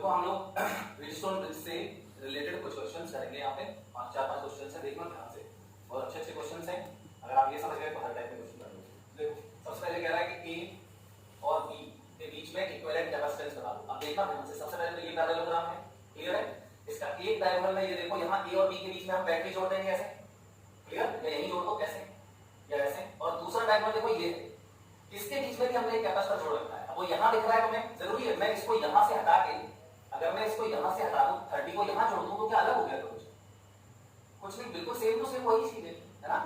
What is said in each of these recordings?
देखो हम लोग व्हीटस्टोन ब्रिज से रिलेटेड कुछ क्वेश्चंस करेंगे। यहाँ पे 4-5 क्वेश्चंस हैं, देखना ध्यान से, और अच्छे अच्छे क्वेश्चंस हैं। अगर आप ये समझ गए तो हर टाइप के क्वेश्चन कर लो। देखो सबसे पहले कह रहा है कि ए और बी के बीच में इक्विवेलेंट कैपेसिटेंस बता दो। अब देखना ध्यान से, सबसे पहले तो ये पैरेललोग्राम है, क्लियर है। इसका एक डायगोनल में ये देखो, यहाँ ए और बी के बीच में हम बैटरी जोड़ देंगे ऐसे, क्लियर, या यही जोड़ दो कैसे या ऐसे। और दूसरा डायगोनल देखो ये है, इसके बीच में भी हमने एक कैपेसिटर जोड़ रखा है। अब वो यहाँ दिख रहा है तुम्हें, जरूरी है मैं इसको यहाँ से हटा के, अगर मैं इसको यहाँ से हटा दूं 30 को यहाँ जोड़ दूं तो क्या अलग हो गया? तो कुछ नहीं, बिल्कुल सेम टू सेम वही चीज है ना।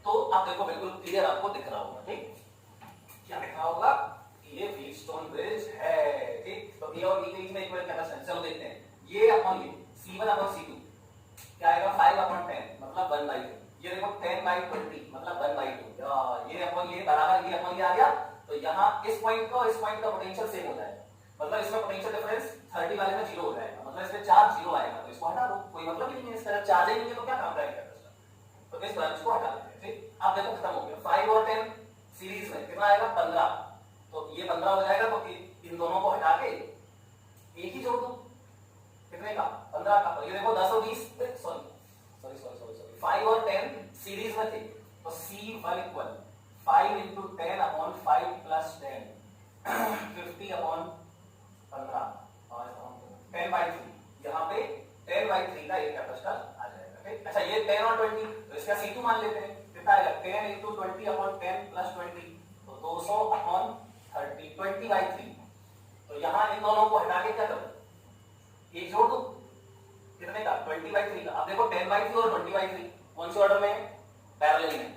तो आप देखो बिल्कुल क्लियर आपको दिख रहा होगा, ठीक, क्या दिख रहा होगा? ये व्हीटस्टोन ब्रिज है, ठीक। तो ए और बी के बीच में इक्विवेलेंट कैपेसिटेंस, चलो देखते हैं। ये अपॉन ये C1 अपॉन C2 क्या आएगा? 5 अपॉन 10 मतलब 1/2। ये देखो 10/20 मतलब 1/2। ये अपॉन ये बराबर ये अपॉन ये आ गया। तो यहाँ इस पॉइंट का और इस पॉइंट का पोटेंशियल सेम हो जाएगा, मतलब इसमें पोटेंशियल डिफरेंस 30 वाले में 0 हो जाएगा, मतलब इसमें चार्ज 0 आएगा। तो इसको हटा दो, कोई मतलब ही नहीं है, इसका चार्ज ही नहीं है तो क्या काम करेगा? तो इस ब्रांच को हटा देते हैं, ठीक। आप देखो खत्म हो गया। 5 और 10 सीरीज में कितना आएगा? 15। तो ये 15 हो जाएगा, तो इन दोनों को हटा के एक ही जोड़ दो, कितने का? 15 का। ये देखो 10 और 20 सॉरी 5 और 10 सीरीज में थे, तो C1 equal 5 into 10 upon 5 plus 10 50 upon 15 और 10/3। यहाँ पे 10/3 का एक कैपेसिटर आ जाएगा, ठीक। अच्छा ये 10 और 20, तो इसका C2 मान लेते हैं, कितना आएगा? 10 into 20 upon 10 plus 20, तो 200 upon 30 20/3। तो यहाँ इन दोनों को हटा के क्या करो? एक जोड़ दो, कितने का? 20/3 का। अब देखो 10/3 और 20/3 कौन से ऑर्डर में है? पैरेलल में,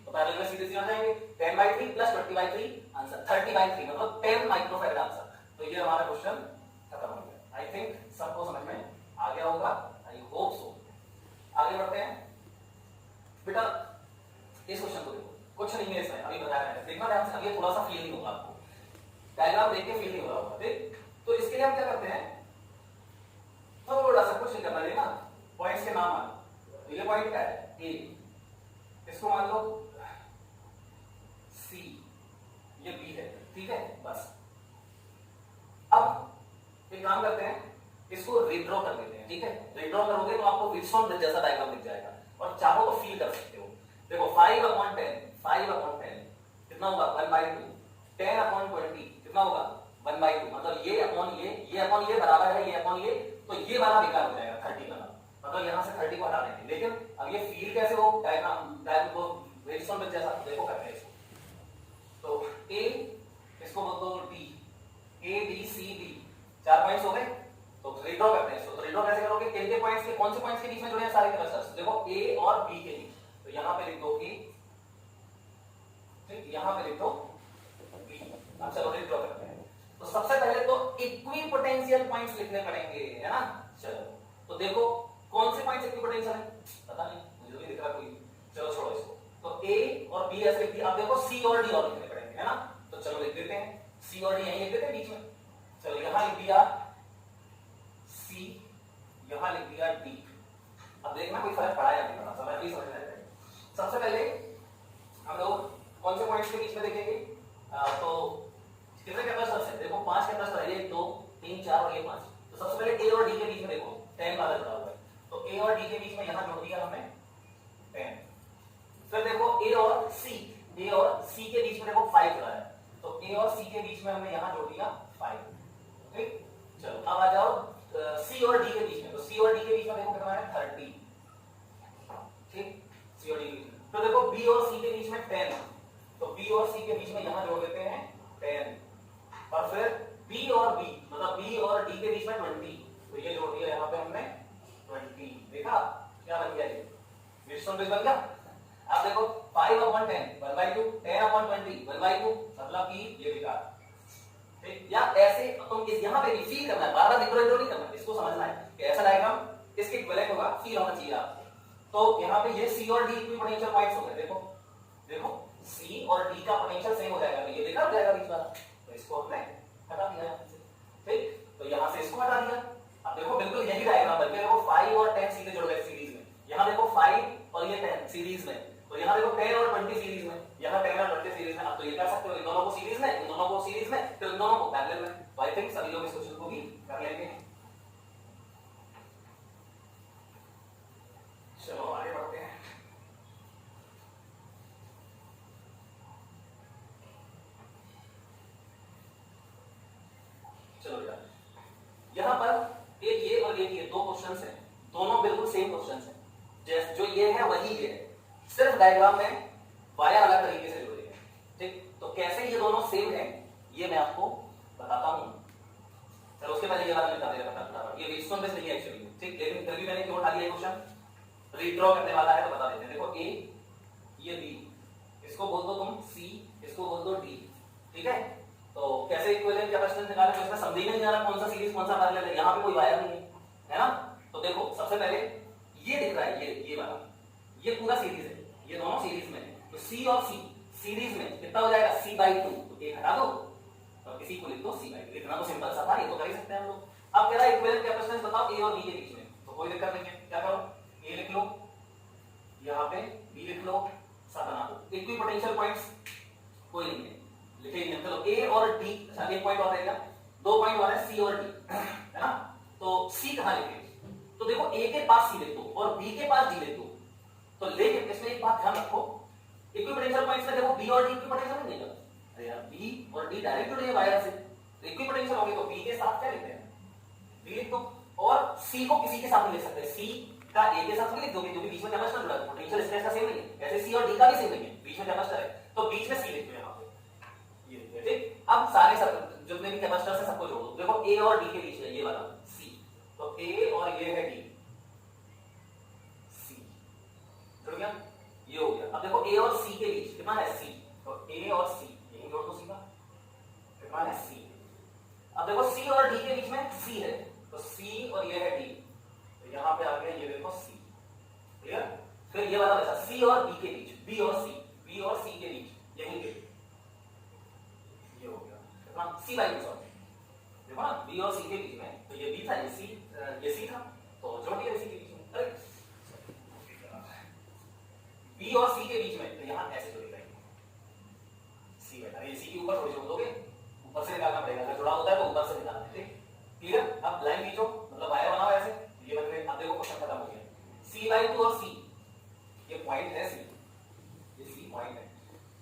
तो पैरेलल में सीधे सीधे जाएंगे। 10/3 प्लस 20/3 आंसर 30/3 मतलब 10 माइक्रोफैराड आंसर। तो ये हमारा क्वेश्चन खत्म हो गया। आई थिंक सबको समझ में आ गया होगा, आई होप सो। आगे बढ़ते हैं बेटा, इस क्वेश्चन को देखो, कुछ नहीं है इसमें, अभी बताया है, देखना ध्यान से। अब ये थोड़ा सा फील नहीं होगा आपको, डायग्राम देख के फील नहीं हो रहा होगा, ठीक। तो इसके लिए हम क्या करते हैं, थोड़ा सा कुछ नहीं करना, देखना पॉइंट्स के नाम मान। तो ये पॉइंट क्या है? ए, इसको मान लो C, ये B है, ठीक है, बस। अब एक काम करते हैं, इसको रिड्रॉ कर देते हैं, ठीक है। रिड्रॉ करोगे तो आपको व्हीटस्टोन ब्रिज जैसा डायग्राम दिख जाएगा, और चाहो तो फील कर सकते हो। देखो 5/10 कितना होगा? 1/2। 10/20 कितना होगा? 1/2। मतलब ये अपॉन ये बराबर है ये अपॉन ये, तो ये वाला बेकार हो जाएगा 30 वाला, मतलब यहाँ से 30 को हटा देंगे। लेकिन अब ये फील कैसे हो डायग्राम को व्हीटस्टोन ब्रिज जैसा, देखो करते हैं इसको। तो A, इसको बोल दो D, A B C D, 4 points हो गए। तो रिड्रॉ करते हैं इसको। तो रिड्रॉ कैसे करोगे? किनके पॉइंट्स के, कौन से पॉइंट्स के बीच में जुड़े हैं सारे कैपेसिटर्स? देखो A और B के बीच, तो यहाँ पे लिख दो A, ठीक, यहाँ पे लिख दो B। अब चलो रिड्रॉ करते हैं। तो सबसे पहले तो इक्विपोटेंशियल पॉइंट्स लिखने पड़ेंगे, है ना। चलो तो देखो कौन से पॉइंट्स इक्विपोटेंशियल है, पता नहीं, मुझे भी दिख रहा कोई। चलो छोड़ो इसको। तो A और B ऐसे लिख दिया। अब देखो C और D और लिखने पड़ेंगे, है ना। तो चलो लिख देते हैं, C और D यहीं लिख देते हैं बीच में। चलो यहाँ लिख दिया C, यहाँ लिख दिया D। अब देखना कोई फर्क पड़ा या नहीं पड़ा, सब अभी समझ में आएगा। सबसे पहले हम लोग कौन से पॉइंट्स के बीच में देखेंगे? तो कितने कैपेसिटर्स हैं? देखो 5 कैपेसिटर है, 1 2 3 4 और ये 5। तो सबसे पहले A और D के बीच में देखो 10 वाला जुड़ा हुआ है, तो A और D के बीच में यहाँ जोड़ दिया हमने 10। फिर देखो A और C के बीच में देखो 5 जुड़ा है, तो A और C के बीच में हमने यहाँ जोड़ दिया 5, ठीक। चलो अब आ जाओ C और D के बीच में। तो C और D के बीच में देखो कितना है? 30, ठीक, C और D के बीच में। तो देखो B और C के बीच में 10, तो B और C के बीच में यहाँ जोड़ देते हैं 10। और फिर B और B मतलब B और D के बीच में 20, तो ये जोड़ दिया यहाँ पे हमने 20। देखा क्या बन गया? ये व्हीटस्टोन ब्रिज बन गया। अब देखो 5/10 1/2, 10/20 1/2, मतलब कि ये बेकार, ठीक। या ऐसे तुम इस यहाँ पे फील करना है, बार-बार रिड्रॉ नहीं करना, इसको समझना है कि ऐसा डायग्राम इसके इक्विवेलेंट होगा, फील होना चाहिए आपको। तो यहाँ पे ये C और D इक्विपोटेंशियल पॉइंट्स हो गए। देखो C और D का पोटेंशियल सेम हो जाएगा, तो ये बेकार हो जाएगा बीच वाला, तो इसको हमने हटा दिया, ठीक। तो यहाँ से इसको हटा दिया। अब देखो बिल्कुल यही डायग्राम, बल्कि देखो 5 और 10 सीधे जुड़ गए सीरीज में। यहाँ देखो 5 और ये 10 सीरीज में, तो यहाँ देखो 10 और 20 सीरीज में, यहाँ 10 और 20 सीरीज में। अब तो ये कर सकते हो इन दोनों को सीरीज में, इन दोनों को सीरीज में, फिर इन दोनों को पैरेलल में। तो आई थिंक सभी लोग इस क्वेश्चन को भी कर लेंगे। चलो आगे बढ़ते हैं। चलो बेटा, यहाँ पर एक ये और एक ये दो क्वेश्चंस हैं, दोनों बिल्कुल सेम क्वेश्चंस हैं। जैसे जो ये है वही ये है, सिर्फ डायग्राम में वाया अलग तरीके से जुड़े हैं। ठीक, तो कैसे ये दोनों सेम है ये मैं आपको बताता हूं। चलो उसके पहले ये वाला बता देगा, ये व्हीटस्टोन बेस नहीं है एक्चुअली। ठीक, लेकिन फिर भी मैंने क्यों उठा लिया क्वेश्चन, रीड्रॉ करने वाला है तो बता देते हैं। देखो ए, ये बी, इसको बोल दो तुम सी, इसको बोल दो डी। ठीक है, तो कैसे इक्विवेलेंट कैपेसिटेंस निकालें, तो इसमें समझ ही नहीं आ रहा कौन सा सीरीज कौन सा पैरेलल है। यहाँ पे कोई वायर नहीं है ना। तो देखो सबसे पहले ये दिख रहा है, ये वाला, ये पूरा सीरीज है, ये दोनों सीरीज में है। तो सी और सी सीरीज में कितना हो जाएगा, c/2। तो एक हटा दो और किसी को लिख दो c/2। इतना तो सिंपल सा था, ये तो कर ही सकते हैं हम लोग। अब कह रहा है इक्विवेलेंट कैपेसिटेंस बताओ ए और बी के बीच में, तो कोई दिक्कत नहीं है। क्या करो, ए लिख लो, यहाँ पे बी लिख लो, सब बना दो। इक्विपोटेंशियल पॉइंट्स कोई नहीं है, लिखे ही नहीं। चलो ए और डी, अच्छा एक पॉइंट और रहेगा, दो पॉइंट और है सी और डी, है ना। तो सी कहां लिखे, तो देखो ए के पास सी लिख दो और बी के पास डी लिख दो। तो लेकिन इसमें एक बात ध्यान रखो, इक्विपोटेंशियल पॉइंट्स में देखो बी और डी इक्विपोटेंशियल नहीं है। अरे यार बी और डी डायरेक्ट जुड़े हैं वायर से, तो इक्विपोटेंशियल होंगे, तो बी के साथ क्या लिखते हैं, बी लिख दो। और सी को किसी के साथ नहीं लिख सकते, सी का ए के साथ भी लिख दोगे क्योंकि बीच में कैपेसिटर जुड़ा है, पोटेंशियल स्ट्रेस का सेम नहीं है। ऐसे सी और डी का भी सेम नहीं है, बीच में कैपेसिटर है, तो बीच में सी लिख दो यहाँ पे, ये ठीक। अब सारे सब जितने भी कैपेसिटर है सबको जोड़ दो। देखो ए और डी के बीच में ये वाला सी, तो ए और ये है डी, सी जुड़ गया, ये हो गया। अब देखो ए और सी के बीच कितना है, सी, तो ए और सी यही जोड़ दो सीधा, कितना है सी। अब देखो सी और डी के बीच में सी है, तो सी और ये है डी, तो यहां पे आ गया ये देखो सी, क्लियर। फिर ये वाला बचा सी और बी के बीच, बी और सी, बी और सी के बीच यहीं पे ये हो गया कितना, c/2। सॉरी देखो ना, बी और सी के बीच में, तो ये बी था, ये सी था, तो जोड़ दिया इसी के बीच में। अरे बी और सी के बीच में, तो यहां ऐसे जोड़ेगा सी बेटा, ये सी के ऊपर थोड़ी जोड़ दोगे, ऊपर से निकालना पड़ेगा, अगर जुड़ा होता है तो ऊपर से निकालना है। ठीक, क्लियर। अब लाइन खींचो, मतलब वायर बनाओ ऐसे, ये बन गए। अब देखो क्वेश्चन खत्म हो गया, c/2 और c, ये पॉइंट है सी, ये सी पॉइंट है,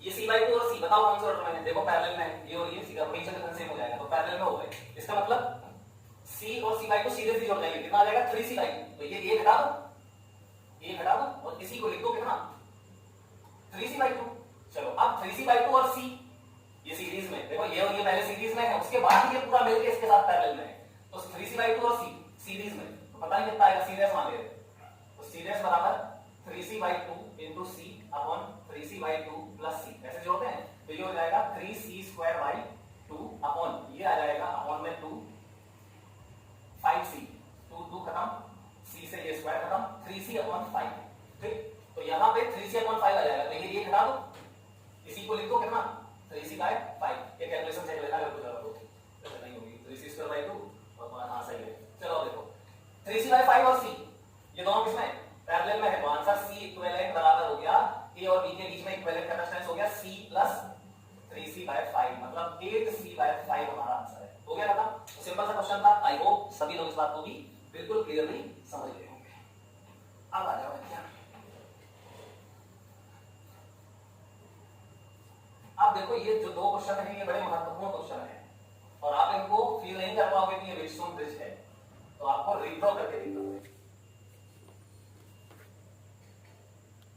ये c/2 और c बताओ कौन से ऑर्डर में है। देखो पैरेलल में, ये और ये सीधा पोटेंशियल डिफरेंस सेम हो जाएगा, तो पैरेलल में हो गए। इसका मतलब c और c/2 सीधे जोड़ जाएंगे, कितना आ जाएगा 3c/2। तो ये एक हटा दो, एक हटा दो और इसी को लिख दो कितना 3c/2। चलो अब 3c/2 और c ये सीरीज में, देखो ये और ये पहले सीरीज में है, उसके बाद ये पूरा मिलके इसके साथ पैरेलल में है, तो 3c/2 और c सीरीज में, तो पता नहीं कितना आएगा, सीरीज मान ले, तो सीरीज बराबर 3c/2 into c upon 3c/2 plus c, ऐसे जोड़ते हैं, तो ये हो जाएगा 3c²/2 अपॉन ये आ जाएगा अपॉन में 2 5c, 2 खत्म, c से ये स्क्वायर खत्म, 3c/5। ठीक, तो यहाँ पे 3c/5 आ जाएगा, तो ये हटा दो, इसी को लिख दो कितना 3c/5। ये कैलकुलेशन चेक लेना, अगर कुछ गलत हो तो नहीं होगी, 3c²/2 और हाँ सही है। चलो देखो 3c/5 और c ये दोनों किसमें पैरेलल में है, तो आंसर c इक्विवेलेंट बराबर हो गया a और b के बीच में इक्विवेलेंट कैपेसिटेंस हो गया c प्लस 3c/5, मतलब 8c/5 हमारा आंसर है। हो गया खत्म, तो सिंपल सा क्वेश्चन था। आई होप सभी लोग इस बात को भी बिल्कुल क्लियरली समझ गए होंगे। अब आ जाओ क्या, अब देखो ये जो दो क्वेश्चन है ये बड़े महत्वपूर्ण क्वेश्चन है, और आप इनको फील नहीं कर पाओगे कि ये व्हीटस्टोन ब्रिज है, तो आपको रीड्रॉ करके